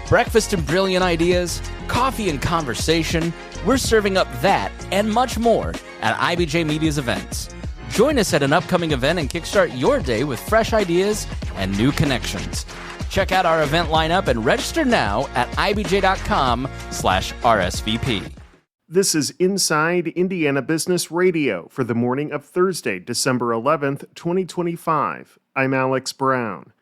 Breakfast and brilliant ideas, coffee and conversation, we're serving up that and much more at IBJ Media's events. Join us at an upcoming event and kickstart your day with fresh ideas and new connections. Check out our event lineup and register now at ibj.com/RSVP. This is Inside Indiana Business Radio for the morning of Thursday, December 11th, 2025. I'm Alex Brown.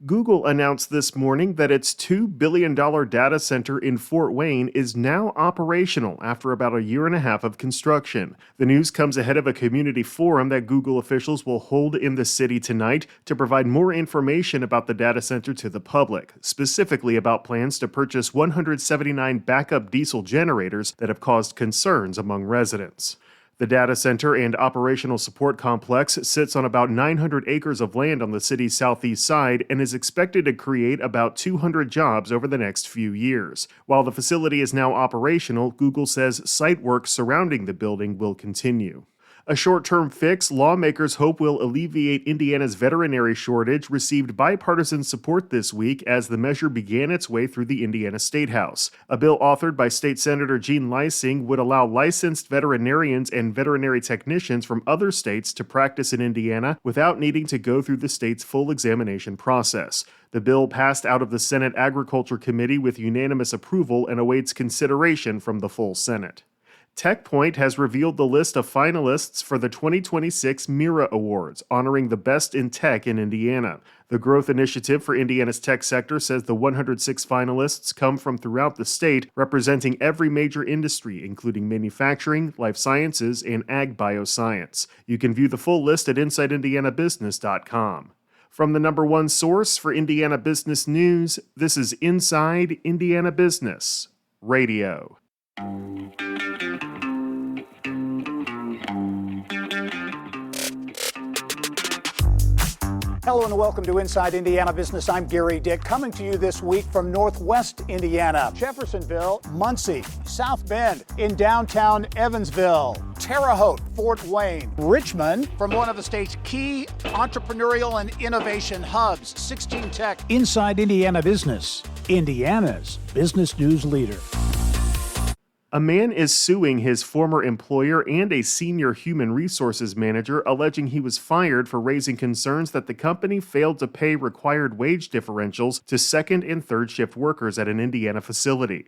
Google announced this morning that its $2 billion data center in Fort Wayne is now operational after about a year and a half of construction. The news comes ahead of a community forum that Google officials will hold in the city tonight to provide more information about the data center to the public, specifically about plans to purchase 179 backup diesel generators that have caused concerns among residents. The data center and operational support complex sits on about 900 acres of land on the city's southeast side and is expected to create about 200 jobs over the next few years. While the facility is now operational, Google says site work surrounding the building will continue. A short-term fix lawmakers hope will alleviate Indiana's veterinary shortage received bipartisan support this week as the measure began its way through the Indiana State House. A bill authored by State Senator Jean Leising would allow licensed veterinarians and veterinary technicians from other states to practice in Indiana without needing to go through the state's full examination process. The bill passed out of the Senate Agriculture Committee with unanimous approval and awaits consideration from the full Senate. TechPoint has revealed the list of finalists for the 2026 Mira Awards, honoring the best in tech in Indiana. The Growth Initiative for Indiana's tech sector says the 106 finalists come from throughout the state, representing every major industry, including manufacturing, life sciences, and ag bioscience. You can view the full list at InsideIndianaBusiness.com. From the number one source for Indiana business news, this is Inside Indiana Business Radio. Hello and welcome to Inside Indiana Business. I'm Gary Dick, coming to you this week from Northwest Indiana, Jeffersonville, Muncie, South Bend, in downtown Evansville, Terre Haute, Fort Wayne, Richmond, from one of the state's key entrepreneurial and innovation hubs, 16 Tech. Inside Indiana Business, Indiana's business news leader. A man is suing his former employer and a senior human resources manager, alleging he was fired for raising concerns that the company failed to pay required wage differentials to second and third shift workers at an Indiana facility.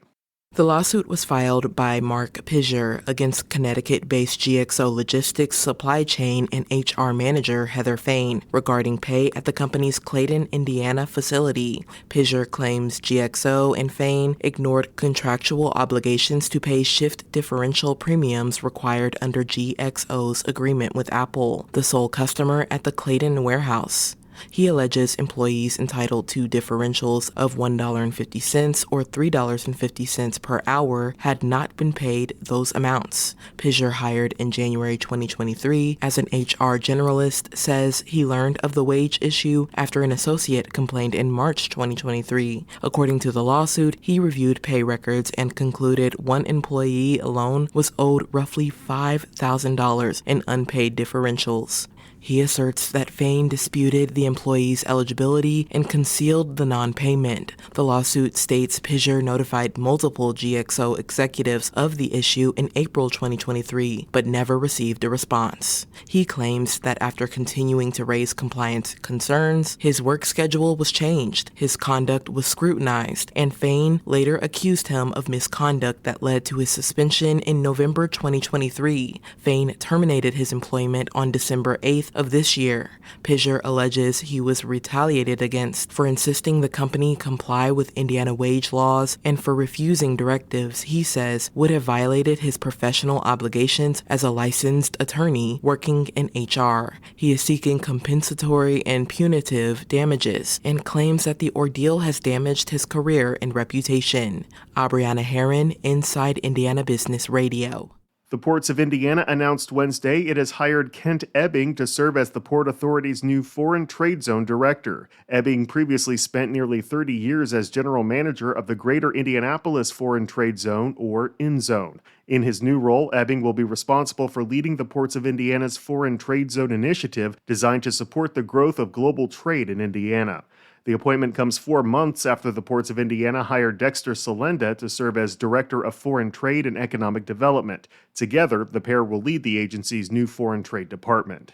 The lawsuit was filed by Mark Pisher against Connecticut-based GXO Logistics supply chain and HR manager Heather Fain regarding pay at the company's Clayton, Indiana facility. Pisher claims GXO and Fain ignored contractual obligations to pay shift differential premiums required under GXO's agreement with Apple, the sole customer at the Clayton warehouse. He alleges employees entitled to differentials of $1.50 or $3.50 per hour had not been paid those amounts. Pisher, hired in January 2023 as an HR generalist, says he learned of the wage issue after an associate complained in March 2023. According to the lawsuit, he reviewed pay records and concluded one employee alone was owed roughly $5,000 in unpaid differentials. He asserts that Fain disputed the employee's eligibility and concealed the non-payment. The lawsuit states Pisher notified multiple GXO executives of the issue in April 2023, but never received a response. He claims that after continuing to raise compliance concerns, his work schedule was changed, his conduct was scrutinized, and Fain later accused him of misconduct that led to his suspension in November 2023. Fain terminated his employment on December 8th of this year. Pisher alleges he was retaliated against for insisting the company comply with Indiana wage laws and for refusing directives he says would have violated his professional obligations as a licensed attorney working in HR. He is seeking compensatory and punitive damages and claims that the ordeal has damaged his career and reputation. Abriana Herron, Inside Indiana Business Radio. The Ports of Indiana announced Wednesday it has hired Kent Ebbing to serve as the Port Authority's new Foreign Trade Zone Director. Ebbing previously spent nearly 30 years as General Manager of the Greater Indianapolis Foreign Trade Zone, or InZone. In his new role, Ebbing will be responsible for leading the Ports of Indiana's Foreign Trade Zone initiative designed to support the growth of global trade in Indiana. The appointment comes 4 months after the Ports of Indiana hired Dexter Salenda to serve as Director of Foreign Trade and Economic Development. Together, the pair will lead the agency's new Foreign Trade Department.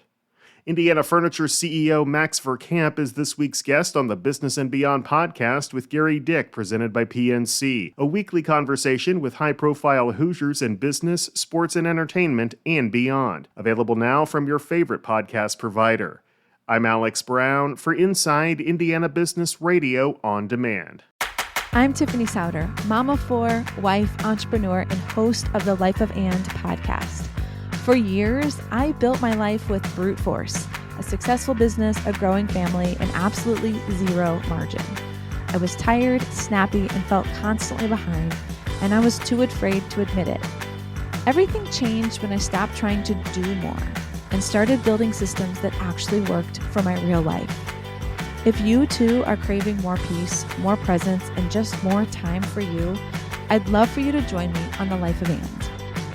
Indiana Furniture CEO Max Verkamp is this week's guest on the Business and Beyond podcast with Gary Dick, presented by PNC, a weekly conversation with high-profile Hoosiers in business, sports, and entertainment, and beyond. Available now from your favorite podcast provider. I'm Alex Brown for Inside Indiana Business Radio on Demand. I'm Tiffany Souter, mom of 4, wife, entrepreneur, and host of the Life of And podcast. For years, I built my life with brute force, a successful business, a growing family, and absolutely zero margin. I was tired, snappy, and felt constantly behind, and I was too afraid to admit it. Everything changed when I stopped trying to do more and started building systems that actually worked for my real life. If you too are craving more peace, more presence, and just more time for you, I'd love for you to join me on the Life of And.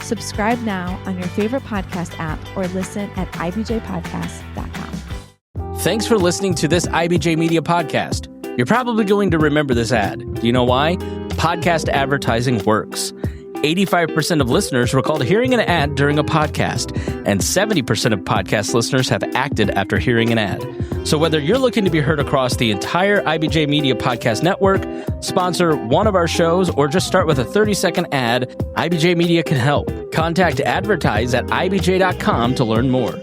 Subscribe now on your favorite podcast app or listen at ibjpodcast.com. Thanks for listening to this IBJ Media podcast. You're probably going to remember this ad. Do you know why? Podcast advertising works. 85% of listeners recalled hearing an ad during a podcast, and 70% of podcast listeners have acted after hearing an ad. So whether you're looking to be heard across the entire IBJ Media Podcast Network, sponsor one of our shows, or just start with a 30-second ad, IBJ Media can help. Contact advertise at ibj.com to learn more.